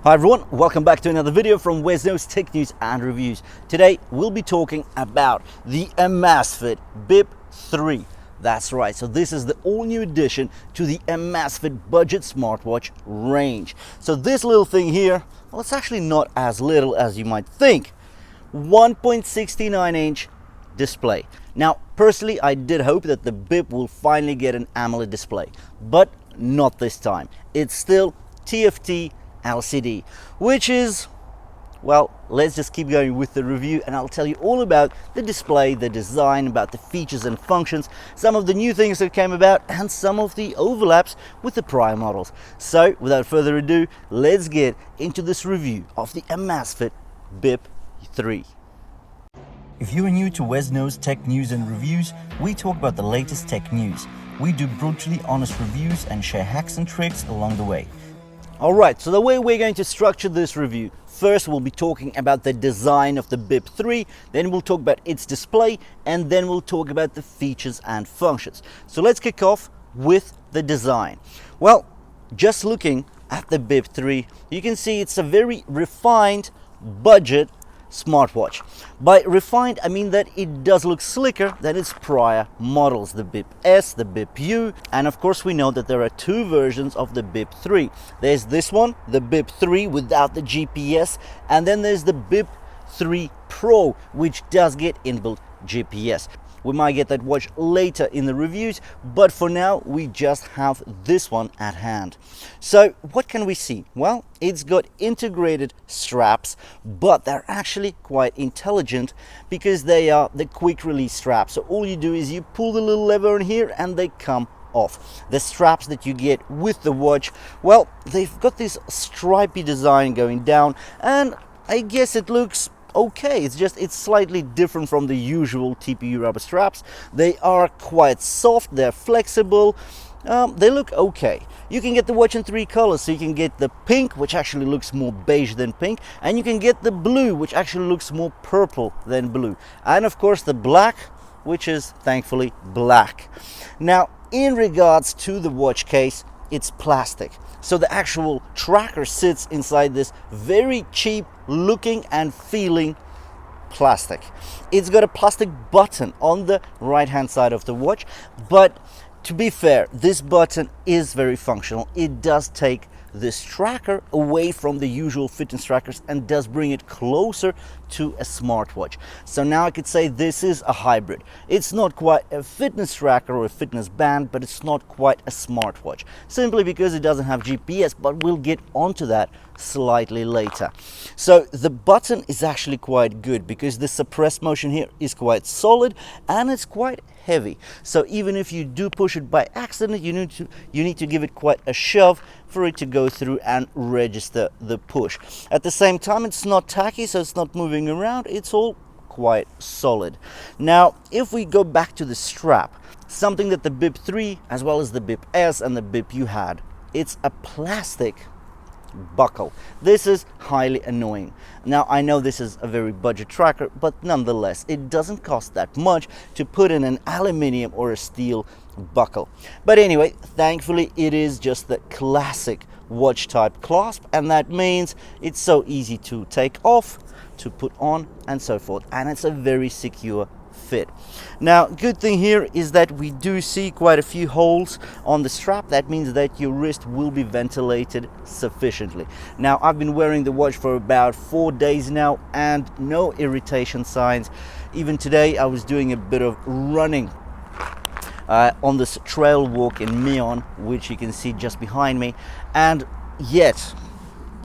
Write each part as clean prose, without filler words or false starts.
Hi everyone, welcome back to another video from Wesno's Tech News and Reviews. Today we'll be talking about the Amazfit Bip 3. That's right, so this is the all-new addition to the Amazfit budget smartwatch range. So this little thing here, well, it's actually not as little as you might think. 1.69-inch display. Now, personally, I did hope that the Bip will finally get an AMOLED display, but not this time. It's still TFT LCD, which is, well, let's just keep going with the review and I'll tell you all about the display, the design, about the features and functions, some of the new things that came about and some of the overlaps with the prior models. So without further ado, let's get into this review of the Amazfit Bip 3. If you are new to Wesno's Tech News and Reviews, we talk about the latest tech news. We do brutally honest reviews and share hacks and tricks along the way. Alright, so the way we're going to structure this review, first we'll be talking about the design of the Bip 3, then we'll talk about its display, and then we'll talk about the features and functions. So let's kick off with the design. Well, just looking at the Bip 3, you can see it's a very refined budget smartwatch. By refined, I mean that it does look slicker than its prior models, the Bip S, the Bip U, and of course we know that there are two versions of the Bip 3. There's this one, the Bip 3 without the GPS, and then there's the Bip 3 Pro, which does get inbuilt GPS. We might get that watch later in the reviews, but for now we just have this one at hand. So what can we see? Well, it's got integrated straps, but they're actually quite intelligent because they are the quick release straps. So all you do is you pull the little lever in here and they come off. The straps that you get with the watch, well, they've got this stripy design going down, and I guess it looks okay. It's slightly different from the usual TPU rubber straps. They are quite soft, they're flexible, they look okay. You can get the watch in three colors, so you can get the pink, which actually looks more beige than pink, and you can get the blue, which actually looks more purple than blue, and of course the black, which is thankfully black. Now, in regards to the watch case, it's plastic. So the actual tracker sits inside this very cheap looking and feeling plastic. It's got a plastic button on the right hand side of the watch, but to be fair, this button is very functional. It does take this tracker away from the usual fitness trackers and does bring it closer to a smartwatch. So now I could say this is a hybrid. It's not quite a fitness tracker or a fitness band, but it's not quite a smartwatch, simply because it doesn't have GPS, but we'll get onto that slightly later. So the button is actually quite good because the suppress motion here is quite solid and it's quite heavy. So even if you do push it by accident, you need to give it quite a shove for it to go through and register the push. At the same time, it's not tacky, so it's not moving around. It's all quite solid. Now, if we go back to the strap, something that the Bip 3 as well as the Bip S and the Bip U had, it's a plastic buckle. This is highly annoying. Now, I know this is a very budget tracker, but nonetheless, it doesn't cost that much to put in an aluminium or a steel buckle. But anyway, thankfully, it is just the classic watch type clasp, and that means it's so easy to take off, to put on, and so forth, and it's a very secure fit. Now, good thing here is that we do see quite a few holes on the strap. That means that your wrist will be ventilated sufficiently. Now, I've been wearing the watch for about 4 days now and no irritation signs. Even today I was doing a bit of running on this trail walk in Mion, which you can see just behind me, and yet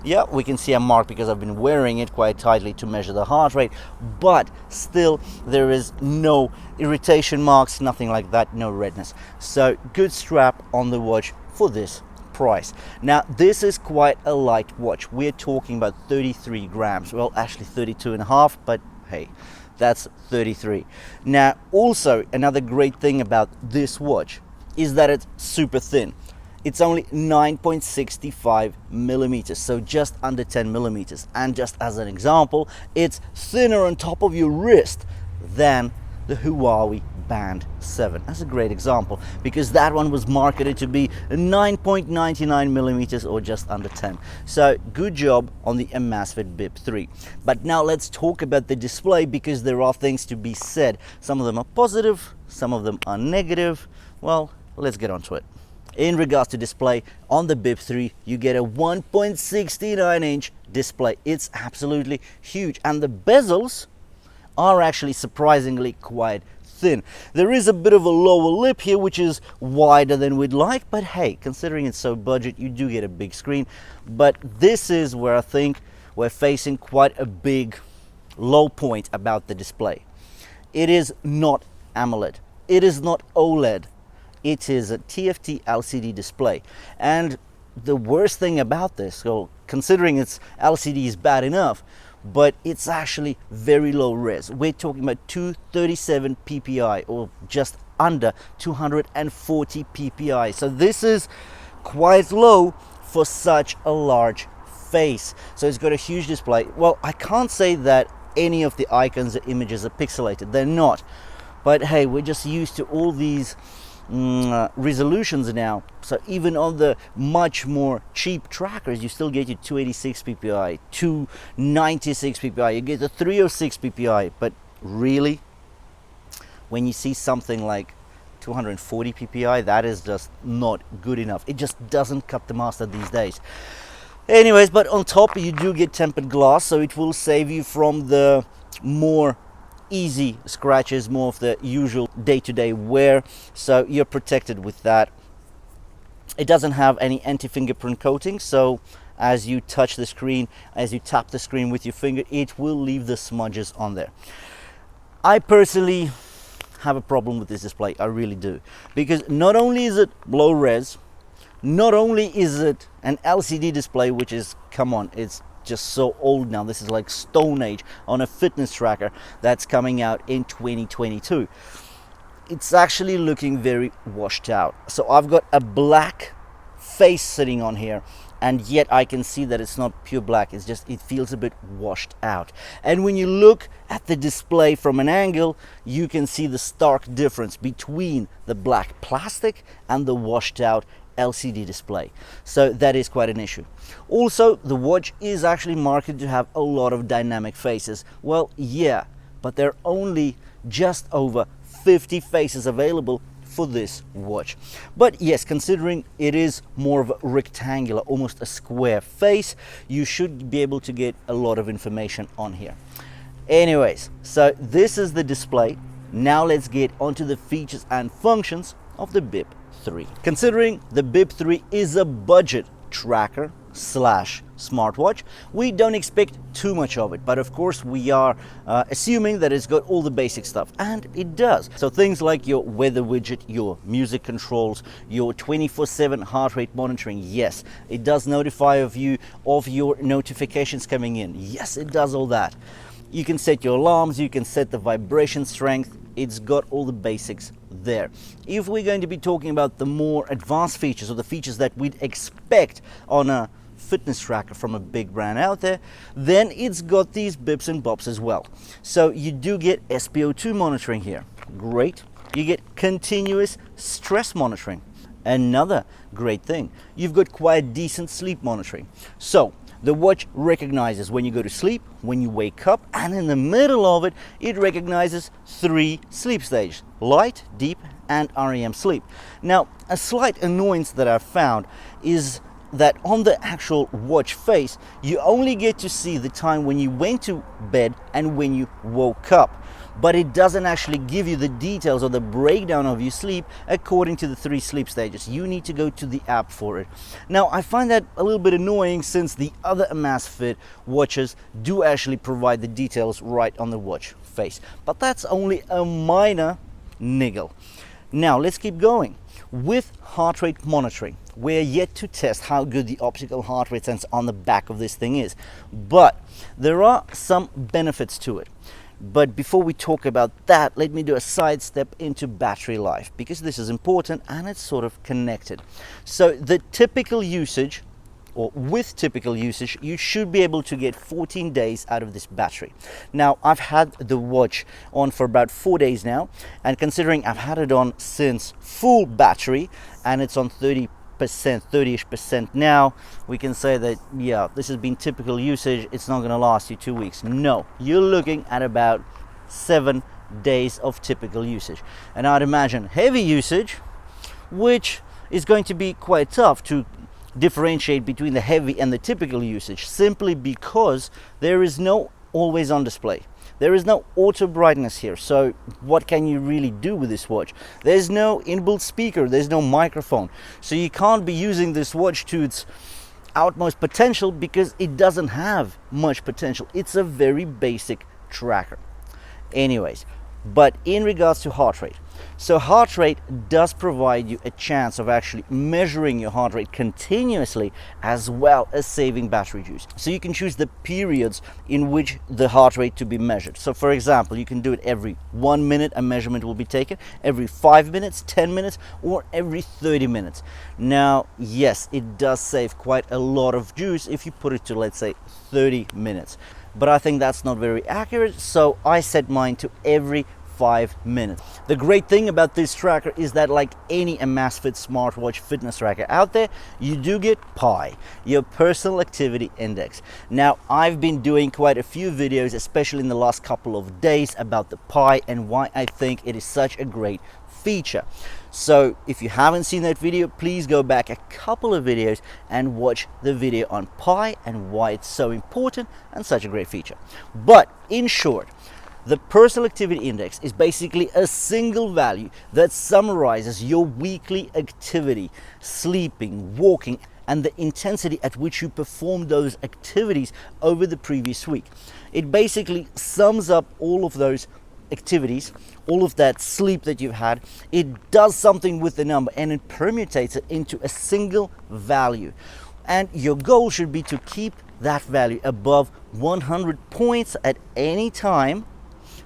yeah, we can see a mark because I've been wearing it quite tightly to measure the heart rate, but still there is no irritation marks, nothing like that, no redness. So good strap on the watch for this price. Now, this is quite a light watch. We're talking about 33 grams. Well, actually 32 and a half, but hey, that's 33. Now, also another great thing about this watch is that it's super thin. It's only 9.65 millimeters, so just under 10 millimeters. And just as an example, it's thinner on top of your wrist than the Huawei Band 7 as a great example, because that one was marketed to be 9.99 millimeters or just under 10. So good job on the Amazfit Bip 3. But now let's talk about the display, because there are things to be said. Some of them are positive, some of them are negative. Well, let's get on to it. In regards to display, on the Bip 3 you get a 1.69 inch display. It's absolutely huge, and the bezels are actually surprisingly quite thin. There is a bit of a lower lip here, which is wider than we'd like, but hey, considering it's so budget, you do get a big screen. But this is where I think we're facing quite a big low point about the display. It is not AMOLED, it is not OLED, it is a TFT LCD display. And the worst thing about this, so considering it's LCD is bad enough, but it's actually very low res. We're talking about 237 ppi, or just under 240 ppi. So this is quite low for such a large face. So it's got a huge display. Well, I can't say that any of the icons or images are pixelated. They're not. But hey, we're just used to all these resolutions now. So even on the much more cheap trackers, you still get your 286 ppi, 296 ppi, you get the 306 ppi. But really, when you see something like 240 ppi, that is just not good enough. It just doesn't cut the mustard these days. Anyways, but on top you do get tempered glass, so it will save you from the more easy scratches, more of the usual day-to-day wear, so you're protected with that. It doesn't have any anti-fingerprint coating, so as you touch the screen, as you tap the screen with your finger, it will leave the smudges on there. I personally have a problem with this display, I really do, because not only is it low res, not only is it an LCD display, which is, come on, it's just so old now. This is like Stone Age on a fitness tracker that's coming out in 2022. It's actually looking very washed out. So I've got a black face sitting on here, and yet I can see that it's not pure black. It's just, it feels a bit washed out. And when you look at the display from an angle, you can see the stark difference between the black plastic and the washed out LCD display. So that is quite an issue. Also, the watch is actually marketed to have a lot of dynamic faces. Well, yeah, but there are only just over 50 faces available for this watch. But yes, considering it is more of a rectangular, almost a square face, you should be able to get a lot of information on here. Anyways, so this is the display. Now let's get onto the features and functions of the Bip 3. Considering the Bip 3 is a budget tracker slash smartwatch, we don't expect too much of it, but of course we are assuming that it's got all the basic stuff, and it does. So things like your weather widget, your music controls, your 24/7 heart rate monitoring, yes, it does notify of you of your notifications coming in, yes, it does all that. You can set your alarms, you can set the vibration strength, it's got all the basics there. If we're going to be talking about the more advanced features, or the features that we'd expect on a fitness tracker from a big brand out there, then it's got these bips and bops as well. So you do get SpO2 monitoring here, great. You get continuous stress monitoring, another great thing. You've got quite decent sleep monitoring. So the watch recognizes when you go to sleep, when you wake up, and in the middle of it, it recognizes 3 sleep stages: light, deep, and REM sleep. Now, a slight annoyance that I've found is that on the actual watch face, you only get to see the time when you went to bed and when you woke up. But it doesn't actually give you the details or the breakdown of your sleep according to the 3 sleep stages. You need to go to the app for it. Now, I find that a little bit annoying, since the other Amazfit watches do actually provide the details right on the watch face. But that's only a minor niggle. Now, let's keep going. With heart rate monitoring, we're yet to test how good the optical heart rate sensor on the back of this thing is. But there are some benefits to it. But before we talk about that, let me do a sidestep into battery life, because this is important and it's sort of connected. So the typical usage or with typical usage, you should be able to get 14 days out of this battery. Now, I've had the watch on for about 4 days now, and considering I've had it on since full battery and it's on 30-ish% now, we can say that, yeah, this has been typical usage. It's not going to last you 2 weeks. No, you're looking at about 7 days of typical usage. And I'd imagine heavy usage, which is going to be quite tough to differentiate between the heavy and the typical usage, simply because there is no always on display. There is no auto brightness here. So what can you really do with this watch? There's no inbuilt speaker, there's no microphone. So you can't be using this watch to its utmost potential because it doesn't have much potential. It's a very basic tracker. Anyways, but in regards to heart rate, so heart rate does provide you a chance of actually measuring your heart rate continuously, as well as saving battery juice. So you can choose the periods in which the heart rate to be measured. So for example, you can do it every 1 minute, a measurement will be taken, every 5 minutes, 10 minutes, or every 30 minutes. Now, yes, it does save quite a lot of juice if you put it to, let's say, 30 minutes. But I think that's not very accurate, so I set mine to every 5 minutes. The great thing about this tracker is that, like any Amazfit smartwatch fitness tracker out there, you do get PAI, your personal activity index. Now, I've been doing quite a few videos, especially in the last couple of days, about the PAI and why I think it is such a great feature. So if you haven't seen that video, please go back a couple of videos and watch the video on PAI and why it's so important and such a great feature. But in short, the personal activity index is basically a single value that summarizes your weekly activity, sleeping, walking, and the intensity at which you perform those activities over the previous week. It basically sums up all of those activities, all of that sleep that you've had. It does something with the number and it permutates it into a single value. And your goal should be to keep that value above 100 points at any time,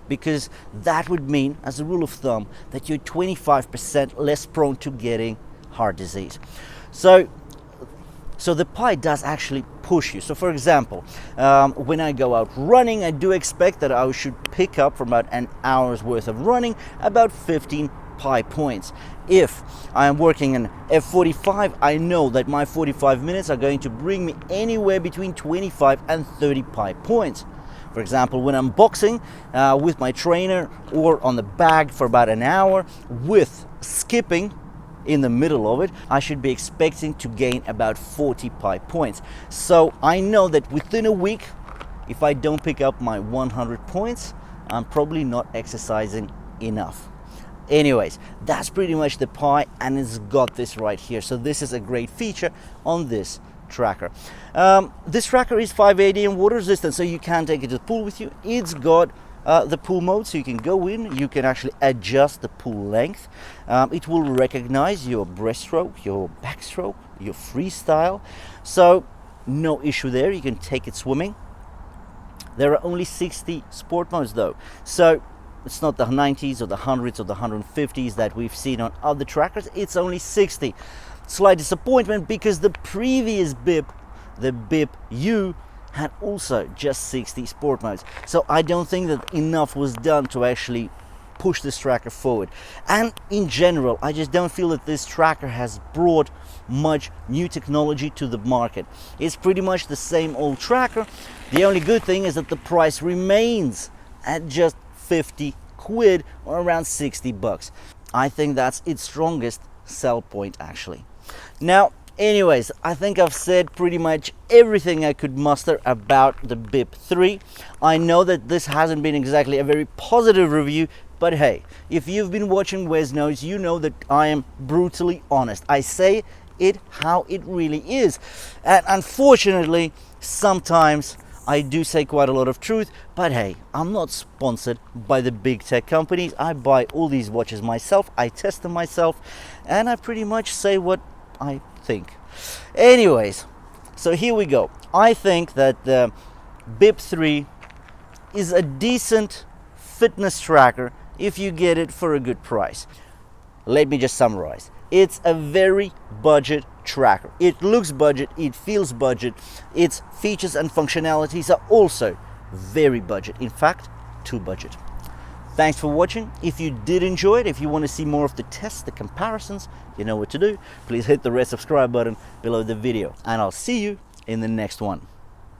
because that would mean, as a rule of thumb, that you're 25% less prone to getting heart disease. So the PAI does actually push you. So for example, when I go out running, I do expect that I should pick up from about an hour's worth of running about 15 PAI points. If I am working an F45, I know that my 45 minutes are going to bring me anywhere between 25 and 30 PAI points. For example, when I'm boxing with my trainer or on the bag for about an hour with skipping in the middle of it, I should be expecting to gain about 40 PAI points. So I know that within a week, if I don't pick up my 100 points, I'm probably not exercising enough. Anyways, that's pretty much the PAI, and it's got this right here. So this is a great feature on this tracker. This tracker is 580 and water resistant, so you can take it to the pool with you. It's got the pool mode, so you can go in, you can actually adjust the pool length. It will recognize your breaststroke, your backstroke, your freestyle, so no issue there. You can take it swimming. There are only 60 sport modes though, so it's not the 90s or the 100s or the 150s that we've seen on other trackers. It's only 60. Slight disappointment, because the previous Bip, the Bip U, had also just 60 sport modes. So I don't think that enough was done to actually push this tracker forward. And in general, I just don't feel that this tracker has brought much new technology to the market. It's pretty much the same old tracker. The only good thing is that the price remains at just 50 quid or around 60 bucks. I think that's its strongest sell point actually. Now, anyways, I think I've said pretty much everything I could muster about the Bip 3. I know that this hasn't been exactly a very positive review, but hey, if you've been watching Wes Knows, you know that I am brutally honest. I say it how it really is. And unfortunately, sometimes I do say quite a lot of truth, but hey, I'm not sponsored by the big tech companies. I buy all these watches myself, I test them myself, and I pretty much say what I think. Anyways, so here we go. I think that the Bip 3 is a decent fitness tracker if you get it for a good price. Let me just summarize. It's a very budget tracker. It looks budget, it feels budget, its features and functionalities are also very budget, in fact, too budget. Thanks for watching. If you did enjoy it, if you want to see more of the tests, the comparisons, you know what to do. Please hit the red subscribe button below the video, and I'll see you in the next one.